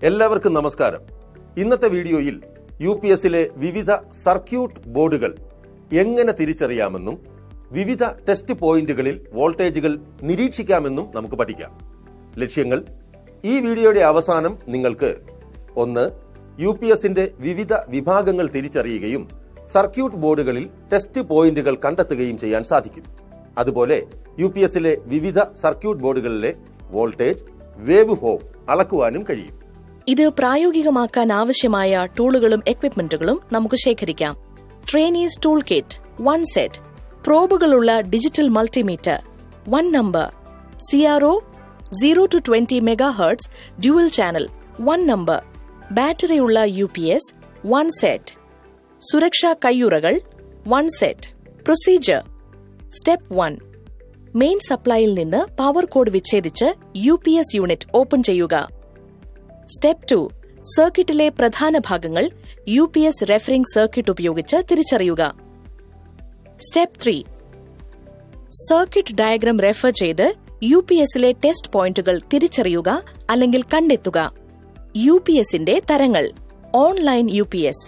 എല്ലാവർക്കും നമസ്കാരം. ഇന്നത്തെ വീഡിയോയിൽ UPSലെ വിവിധ സർക്യൂട്ട് ബോർഡുകൾ എങ്ങനെ തിരിച്ചറിയാമെന്നും വിവിധ ടെസ്റ്റ് പോയിന്റുകളിൽ വോൾട്ടേജുകൾ നിരീക്ഷിക്കാമെന്നും നമുക്ക് പഠിക്കാം. ലക്ഷ്യങ്ങൾ: ഈ വീഡിയോയുടെ അവസാനം നിങ്ങൾക്ക് 1. UPSന്റെ വിവിധ വിഭാഗങ്ങൾ തിരിച്ചറിയുകയും സർക്യൂട്ട് ബോർഡുകളിൽ ടെസ്റ്റ് പോയിന്റുകൾ കണ്ടെത്തുകയും ചെയ്യാൻ സാധിക്കും. അതുപോലെ UPSലെ വിവിധ സർക്യൂട്ട് ബോർഡുകളിലെ വോൾട്ടേജ് വേവ് ഫോം അളക്കുവാനും കഴിയും. ഇത് പ്രായോഗികമാക്കാൻ ആവശ്യമായ ടൂളുകളും എക്വിപ്മെന്റുകളും നമുക്ക് ശേഖരിക്കാം. ട്രെയിനീസ് ടൂൾ കിറ്റ് 1 സെറ്റ്, പ്രോബുകളുള്ള digital multimeter 1 number, CRO 0 to 20 MHz dual channel 1 number, ബാറ്ററിയുള്ള UPS 1 സെറ്റ്, സുരക്ഷാ കയ്യുറകൾ 1 സെറ്റ്. Procedure: step 1. മെയിൻ സപ്ലൈയിൽ നിന്ന് പവർ കോഡ് വിച്ഛേദിച്ച് UPS യൂണിറ്റ് ഓപ്പൺ ചെയ്യുക. സ്റ്റെപ്പ് 2. സർക്യൂട്ടിലെ പ്രധാന ഭാഗങ്ങൾ UPS റെഫറിംഗ് സർക്യൂട്ട് ഉപയോഗിച്ച് തിരിച്ചറിയുക. സ്റ്റെപ്പ് 3. സർക്യൂട്ട് ഡയഗ്രം റെഫർ ചെയ്ത് UPSലെ ടെസ്റ്റ് പോയിന്റുകൾ തിരിച്ചറിയുക അല്ലെങ്കിൽ കണ്ടെത്തുക. UPSന്റെ തരങ്ങൾ: online UPS,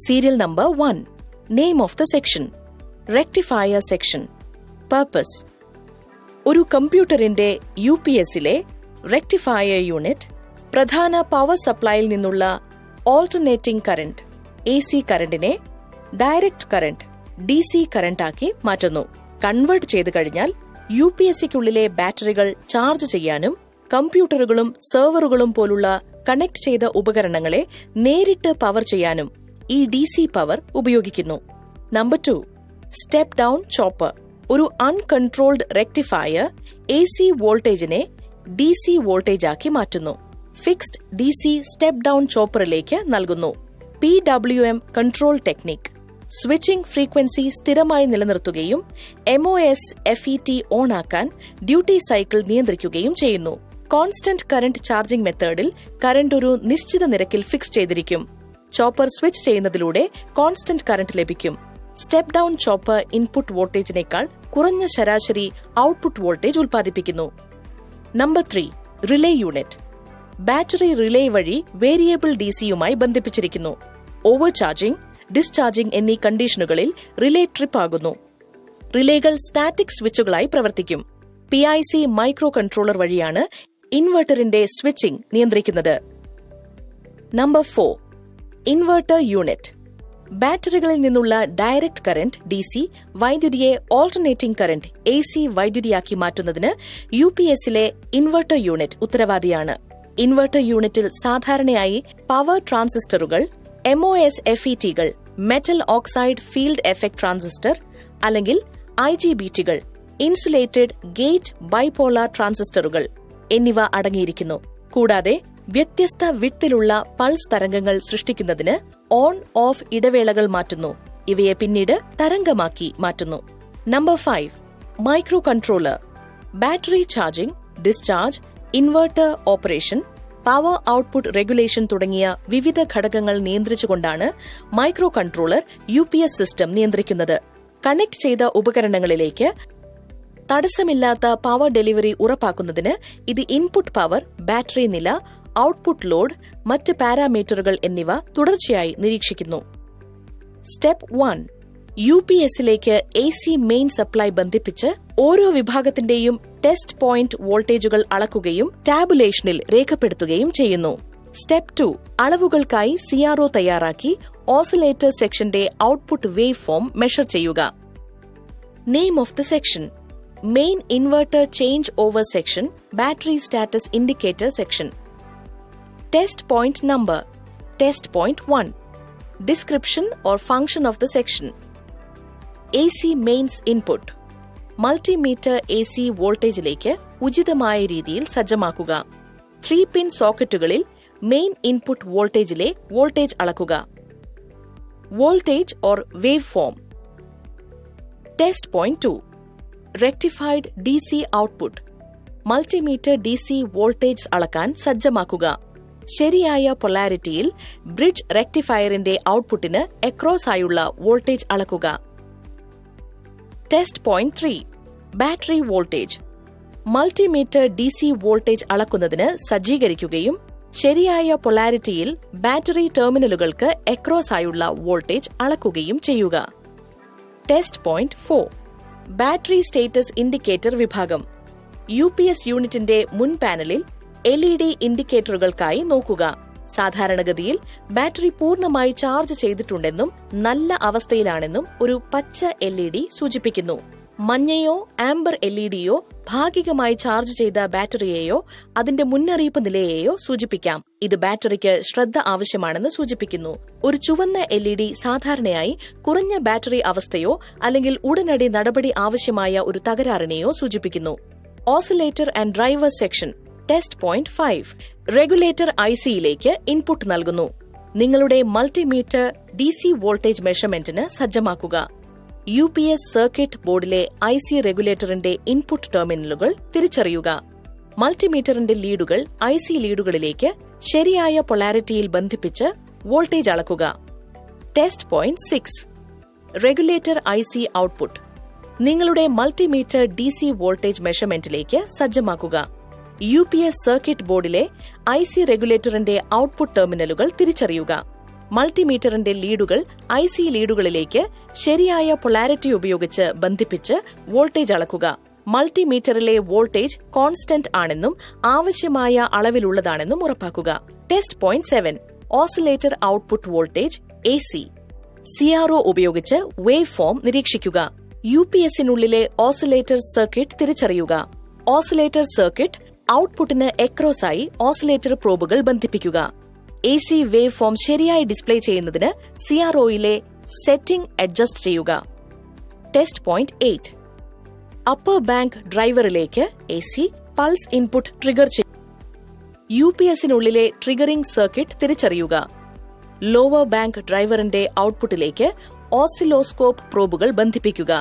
serial number 1, name of the section, rectifier section. Purpose: ഒരു കമ്പ്യൂട്ടറിന്റെ UPSലെ റെക്ടിഫയർ യൂണിറ്റ് പ്രധാന പവർ സപ്ലൈയിൽ നിന്നുള്ള ഓൾട്ടർനേറ്റിംഗ് കറന്റ് AC കറന്റിനെ ഡയറക്ട് കറന്റ് DC കറന്റാക്കി മാറ്റുന്നു. കൺവേർട്ട് ചെയ്തു കഴിഞ്ഞാൽ UPSക്കുള്ളിലെ ബാറ്ററികൾ ചാർജ് ചെയ്യാനും കമ്പ്യൂട്ടറുകളും സെർവറുകളും പോലുള്ള കണക്ട് ചെയ്ത ഉപകരണങ്ങളെ നേരിട്ട് പവർ ചെയ്യാനും ഈ DC പവർ ഉപയോഗിക്കുന്നു. നമ്പർ 2. Step down chopper. ഒരു അൺകൺട്രോൾഡ് റെക്ടിഫയർ AC വോൾട്ടേജിനെ DC വോൾട്ടേജാക്കി മാറ്റുന്നു. ഫിക്സ്ഡ് DC സ്റ്റെപ്പ് ഡൌൺ ചോപ്പറിലേക്ക് നൽകുന്നു. PWM control technique. Switching frequency സ്ഥിരമായി നിലനിർത്തുകയും MOS FET ഓണാക്കാൻ ഡ്യൂട്ടി സൈക്കിൾ നിയന്ത്രിക്കുകയും ചെയ്യുന്നു. കോൺസ്റ്റന്റ് കറന്റ് ചാർജിംഗ് മെത്തേഡിൽ കറന്റ് ഒരു നിശ്ചിത നിരക്കിൽ ഫിക്സ് ചെയ്തിരിക്കും. ചോപ്പർ സ്വിച്ച് ചെയ്യുന്നതിലൂടെ കോൺസ്റ്റന്റ് കറന്റ് ലഭിക്കും. സ്റ്റെപ്പ് ഡൌൺ ചോപ്പർ ഇൻപുട്ട് വോൾട്ടേജിനേക്കാൾ കുറഞ്ഞ ശരാശരി ഔട്ട്പുട്ട് വോൾട്ടേജ് ഉൽപ്പാദിപ്പിക്കുന്നു. Number 3. Relay unit. Battery relay വഴി വേരിയബിൾ DCയുമായി ബന്ധിപ്പിച്ചിരിക്കുന്നു. ഓവർ ചാർജിംഗ്, ഡിസ്ചാർജിംഗ് എന്നീ കണ്ടീഷനുകളിൽ റിലേ ട്രിപ്പ് ആകുന്നു. റിലേകൾ സ്റ്റാറ്റിക് സ്വിച്ചുകളായി പ്രവർത്തിക്കും. PIC മൈക്രോ കൺട്രോളർ വഴിയാണ് ഇൻവെർട്ടറിന്റെ സ്വിച്ചിംഗ് നിയന്ത്രിക്കുന്നത്. നമ്പർ 4. Inverter unit. ബാറ്ററികളിൽ നിന്നുള്ള ഡയറക്ട് കറന്റ് DC വൈദ്യുതിയെ ഓൾട്ടർനേറ്റിംഗ് കറന്റ് AC വൈദ്യുതിയാക്കി മാറ്റുന്നതിന് UPSലെ ഇൻവെർട്ടർ യൂണിറ്റ് ഉത്തരവാദിയാണ്. ഇൻവെർട്ടർ യൂണിറ്റിൽ സാധാരണയായി പവർ ട്രാൻസിസ്റ്ററുകൾ, MOS FETകൾ, metal oxide field effect transistor അല്ലെങ്കിൽ IGBTകൾ, ഇൻസുലേറ്റഡ് ഗേറ്റ് ബൈപോളാർ ട്രാൻസിസ്റ്ററുകൾ എന്നിവ അടങ്ങിയിരിക്കുന്നു. കൂടാതെ വ്യത്യസ്ത വിഡ്ത്തിലുള്ള പൾസ് തരംഗങ്ങൾ സൃഷ്ടിക്കുന്നതിന് ഓൺ ഓഫ് ഇടവേളകൾ മാറ്റുന്നു. ഇവയെ പിന്നീട് തരംഗമാക്കി മാറ്റുന്നു. Number 5. Micro controller. Battery charging, discharge, inverter operation, power output regulation തുടങ്ങിയ വിവിധ ഘടകങ്ങൾ നിയന്ത്രിച്ചുകൊണ്ടാണ് മൈക്രോ കൺട്രോളർ UPS സിസ്റ്റം നിയന്ത്രിക്കുന്നത്. കണക്ട് ചെയ്ത ഉപകരണങ്ങളിലേക്ക് തടസ്സമില്ലാത്ത പവർ ഡെലിവറി ഉറപ്പാക്കുന്നതിന് ഇത് ഇൻപുട്ട് പവർ, ബാറ്ററി നില, ഔട്ട്പുട്ട് ലോഡ്, മറ്റ് പാരാമീറ്ററുകൾ എന്നിവ തുടർച്ചയായി നിരീക്ഷിക്കുന്നു. സ്റ്റെപ്പ് 1. UPSലേക്ക് AC മെയിൻ സപ്ലൈ ബന്ധിപ്പിച്ച് ഓരോ വിഭാഗത്തിന്റെയും ടെസ്റ്റ് പോയിന്റ് വോൾട്ടേജുകൾ അളക്കുകയും ടാബുലേഷനിൽ രേഖപ്പെടുത്തുകയും ചെയ്യുന്നു. സ്റ്റെപ്പ് 2. അളവുകൾക്കായി CRO തയ്യാറാക്കി ഓസിലേറ്റർ സെക്ഷന്റെ ഔട്ട്പുട്ട് വേവ് ഫോം മെഷർ ചെയ്യുക. Name of the section: main inverter change over section, battery status indicator section. Test point number: test point 1. Description or function of the section: AC mains input. Multimeter AC വോൾട്ടേജിലേക്ക് ഉചിതമായ രീതിയിൽ സജ്ജമാക്കുക. 3-പിൻ സോക്കറ്റുകളിൽ main input വോൾട്ടേജിലെ voltage അളക്കുക. Voltage or wave form. Test point 2. Rectified DC output. Multimeter DC voltage അളക്കാൻ സജ്ജമാക്കുക. ശരിയായ പൊളാരിറ്റിയിൽ bridge റെക്ടിഫയറിന്റെ ഔട്ട്പുട്ടിന് across ആയുള്ള voltage അളക്കുക. Test point 3. Battery voltage. Multimeter DC voltage അളക്കുന്നതിന് സജ്ജീകരിക്കുകയും ശരിയായ പൊളാരിറ്റിയിൽ ബാറ്ററി ടെർമിനലുകൾക്ക് അക്രോസ് ആയുള്ള വോൾട്ടേജ് അളക്കുകയും ചെയ്യുക. Test point 4. Battery status indicator വിഭാഗം. UPS യൂണിറ്റിന്റെ മുൻ പാനലിൽ LED ഇൻഡിക്കേറ്ററുകൾക്കായി നോക്കുക. സാധാരണഗതിയിൽ ബാറ്ററി പൂർണ്ണമായി ചാർജ് ചെയ്തിട്ടുണ്ടെന്നും നല്ല അവസ്ഥയിലാണെന്നും ഒരു പച്ച LED സൂചിപ്പിക്കുന്നു. മഞ്ഞയോ ആംബർ LEDയോ ഭാഗികമായി ചാർജ് ചെയ്ത ബാറ്ററിയെയോ അതിന്റെ മുന്നറിയിപ്പ് നിലയെയോ സൂചിപ്പിക്കാം. ഇത് ബാറ്ററിക്ക് ശ്രദ്ധ ആവശ്യമാണെന്ന് സൂചിപ്പിക്കുന്നു. ഒരു ചുവന്ന LED സാധാരണയായി കുറഞ്ഞ ബാറ്ററി അവസ്ഥയോ അല്ലെങ്കിൽ ഉടനടി നടപടി ആവശ്യമായ ഒരു തകരാറിനെയോ സൂചിപ്പിക്കുന്നു. Oscillator and driver section. Test point 5. Regulator ICയിലേക്ക് ഇൻപുട്ട് നൽകുന്നു. നിങ്ങളുടെ മൾട്ടിമീറ്റർ DC വോൾട്ടേജ് മെഷർമെന്റിന് സജ്ജമാക്കുക. UPS സർക്യൂട്ട് ബോർഡിലെ IC റെഗുലേറ്ററിന്റെ ഇൻപുട്ട് ടെർമിനലുകൾ തിരിച്ചറിയുക. മൾട്ടിമീറ്ററിന്റെ ലീഡുകൾ IC ലീഡുകളിലേക്ക് ശരിയായ പൊളാരിറ്റിയിൽ ബന്ധിപ്പിച്ച് വോൾട്ടേജ് അളക്കുക. Test point 6. Regulator IC output. നിങ്ങളുടെ മൾട്ടിമീറ്റർ DC വോൾട്ടേജ് മെഷർമെന്റിലേക്ക് സജ്ജമാക്കുക. UPS സർക്യൂട്ട് ബോർഡിലെ IC റെഗുലേറ്ററിന്റെ ഔട്ട്പുട്ട് ടെർമിനലുകൾ തിരിച്ചറിയുക. മൾട്ടിമീറ്ററിന്റെ ലീഡുകൾ IC ലീഡുകളിലേക്ക് ശരിയായ പൊളാരിറ്റി ഉപയോഗിച്ച് ബന്ധിപ്പിച്ച് വോൾട്ടേജ് അളക്കുക. മൾട്ടിമീറ്ററിലെ വോൾട്ടേജ് കോൺസ്റ്റന്റ് ആണെന്നും ആവശ്യമായ അളവിലുള്ളതാണെന്നും ഉറപ്പാക്കുക. Test point 7. Oscillator output voltage AC. CRO ഉപയോഗിച്ച് വേവ് ഫോം നിരീക്ഷിക്കുക. UPSനുള്ളിലെ ഓസിലേറ്റർ സർക്യൂട്ട് തിരിച്ചറിയുക. ഓസിലേറ്റർ സർക്യൂട്ട് ഔട്ട്പുട്ടിന് അക്രോസായി ഓസിലേറ്റർ പ്രോബുകൾ ബന്ധിപ്പിക്കുക. AC വേവ് ഫോം ശരിയായി ഡിസ്പ്ലേ ചെയ്യുന്നതിന് CROയിലെ സെറ്റിംഗ് അഡ്ജസ്റ്റ് ചെയ്യുക. Test point 8. അപ്പർ ബാങ്ക് ഡ്രൈവറിലേക്ക് AC പൾസ് ഇൻപുട്ട് ട്രിഗർ ചെയ്യും. UPSനുള്ളിലെ ട്രിഗറിംഗ് സർക്യൂട്ട് തിരിച്ചറിയുക. ലോവർ ബാങ്ക് ഡ്രൈവറിന്റെ ഔട്ട്പുട്ടിലേക്ക് ഓസിലോസ്കോപ്പ് പ്രോബുകൾ ബന്ധിപ്പിക്കുക.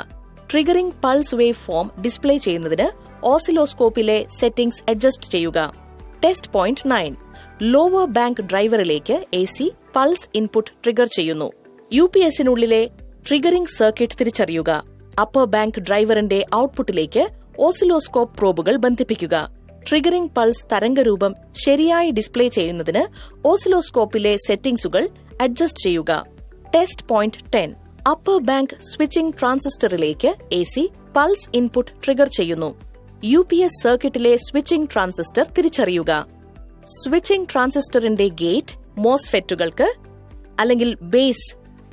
Triggering pulse waveform display ചെയ്യുന്നതിന് ഓസിലോസ്കോപ്പിലെ സെറ്റിംഗ്സ് അഡ്ജസ്റ്റ് ചെയ്യുക. Test point 9. ലോവർ ബാങ്ക് ഡ്രൈവറിലേക്ക് AC പൾസ് ഇൻപുട്ട് ട്രിഗർ ചെയ്യുന്നു. UPSനുള്ളിലെ ട്രിഗറിംഗ് സർക്യൂട്ട് തിരിച്ചറിയുക. അപ്പർ ബാങ്ക് ഡ്രൈവറിന്റെ ഔട്ട്പുട്ടിലേക്ക് ഓസിലോസ്കോപ്പ് പ്രോബുകൾ ബന്ധിപ്പിക്കുക. ട്രിഗറിംഗ് പൾസ് തരംഗരൂപം ശരിയായി ഡിസ്പ്ലേ ചെയ്യുന്നതിന് ഓസിലോസ്കോപ്പിലെ സെറ്റിംഗ്സുകൾ അഡ്ജസ്റ്റ് ചെയ്യുക. Test point 10. Upper bank switching ട്രാൻസിസ്റ്ററിലേക്ക് AC പൾസ് ഇൻപുട്ട് ട്രിഗർ ചെയ്യുന്നു. UPS സർക്യൂട്ടിലെ സ്വിച്ചിംഗ് ട്രാൻസിസ്റ്റർ തിരിച്ചറിയുക. സ്വിച്ചിംഗ് ട്രാൻസിസ്റ്ററിന്റെ ഗേറ്റ് മോസ്ഫെറ്റുകൾക്ക് അല്ലെങ്കിൽ ബേസ്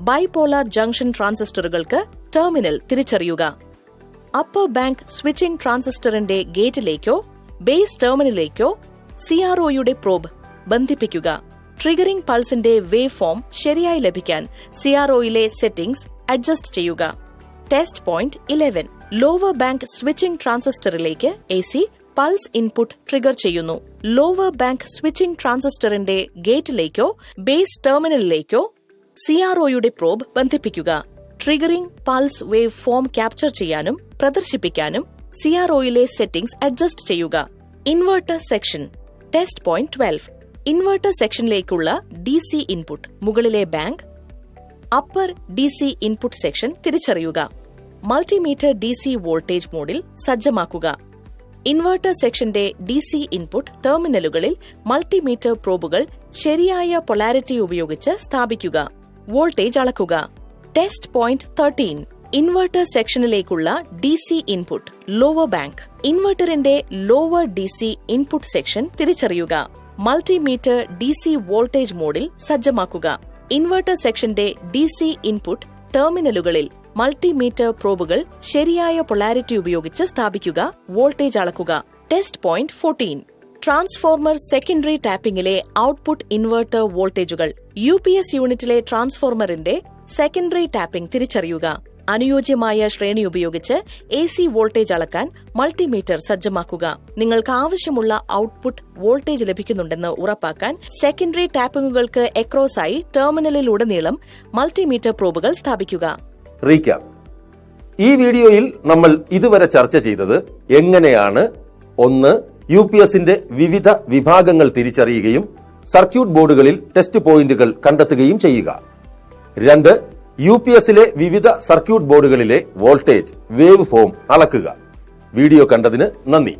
ബൈപോളാർ ജംഗ്ഷൻ ട്രാൻസിസ്റ്ററുകൾക്ക് ടെർമിനൽ തിരിച്ചറിയുക. അപ്പർ ബാങ്ക് സ്വിച്ചിംഗ് ട്രാൻസിസ്റ്ററിന്റെ ഗേറ്റിലേക്കോ ബേസ് ടെർമിനലിലേക്കോ CROയുടെ പ്രോബ് ബന്ധിപ്പിക്കുക. ട്രിഗറിംഗ് പൾസിന്റെ വേവ് ഫോം ശരിയായി ലഭിക്കാൻ CROയിലെ സെറ്റിംഗ്സ് അഡ്ജസ്റ്റ് ചെയ്യുക. Test point 11. Lower bank switching ട്രാൻസിസ്റ്ററിലേക്ക് AC പൾസ് ഇൻപുട്ട് ട്രിഗർ ചെയ്യുന്നു. ലോവർ ബാങ്ക് സ്വിച്ചിംഗ് ട്രാൻസിസ്റ്ററിന്റെ ഗേറ്റിലേക്കോ ബേസ് ടെർമിനലിലേക്കോ CROയുടെ പ്രോബ് ബന്ധിപ്പിക്കുക. Triggering pulse waveform capture ചെയ്യാനും പ്രദർശിപ്പിക്കാനും CROയിലെ സെറ്റിംഗ്സ് അഡ്ജസ്റ്റ് ചെയ്യുക. Inverter section. Test point 12. Inverter സെക്ഷനിലേക്കുള്ള DC ഇൻപുട്ട് മുകളിലെ ബാങ്ക് അപ്പർ DC ഇൻപുട്ട് സെക്ഷൻ തിരിച്ചറിയുക. മൾട്ടിമീറ്റർ DC വോൾട്ടേജ് മോഡിൽ സജ്ജമാക്കുക. ഇൻവെർട്ടർ സെക്ഷന്റെ DC ഇൻപുട്ട് ടെർമിനലുകളിൽ മൾട്ടിമീറ്റർ പ്രോബുകൾ ശരിയായ പൊളാരിറ്റി ഉപയോഗിച്ച് സ്ഥാപിക്കുക. വോൾട്ടേജ് അളക്കുക. Test point 13. ഇൻവെർട്ടർ സെക്ഷനിലേക്കുള്ള DC ഇൻപുട്ട് ലോവർ ബാങ്ക്. ഇൻവെർട്ടറിന്റെ ലോവർ DC ഇൻപുട്ട് സെക്ഷൻ തിരിച്ചറിയുക. മൾട്ടിമീറ്റർ DC വോൾട്ടേജ് മോഡിൽ സജ്ജമാക്കുക. ഇൻവെർട്ടർ സെക്ഷന്റെ DC ഇൻപുട്ട് ടെർമിനലുകളിൽ മൾട്ടിമീറ്റർ പ്രോബുകൾ ശരിയായ പൊളാരിറ്റി ഉപയോഗിച്ച് സ്ഥാപിക്കുക. വോൾട്ടേജ് അളക്കുക. Test point 14. ട്രാൻസ്ഫോർമർ സെക്കൻഡറി ടാപ്പിംഗിലെ ഔട്ട്പുട്ട് ഇൻവെർട്ടർ വോൾട്ടേജുകൾ. UPS യൂണിറ്റിലെ ട്രാൻസ്ഫോർമറിന്റെ സെക്കൻഡറി ടാപ്പിംഗ് തിരിച്ചറിയുക. അനുയോജ്യമായ ശ്രേണി ഉപയോഗിച്ച് AC വോൾട്ടേജ് അളക്കാൻ മൾട്ടിമീറ്റർ സജ്ജമാക്കുക. നിങ്ങൾക്ക് ആവശ്യമുള്ള ഔട്ട്പുട്ട് വോൾട്ടേജ് ലഭിക്കുന്നുണ്ടെന്ന് ഉറപ്പാക്കാൻ സെക്കൻഡറി ടാപ്പിംഗുകൾക്ക് അക്രോസായി ടെർമിനലിലുടനീളം മൾട്ടിമീറ്റർ പ്രോബുകൾ സ്ഥാപിക്കുക. റീക്യാപ്പ്. ഈ വീഡിയോയിൽ നമ്മൾ ഇതുവരെ ചർച്ച ചെയ്തത് എങ്ങനെയാണ് 1. UPSന്റെ വിവിധ വിഭാഗങ്ങൾ തിരിച്ചറിയുകയും സർക്യൂട്ട് ബോർഡുകളിൽ ടെസ്റ്റ് പോയിന്റുകൾ കണ്ടെത്തുകയും ചെയ്യുക. 2. UPSലെ വിവിധ സർക്യൂട്ട് ബോർഡുകളിലെ വോൾട്ടേജ് വേവ് ഫോം അളക്കുക. വീഡിയോ കണ്ടതിന് നന്ദി.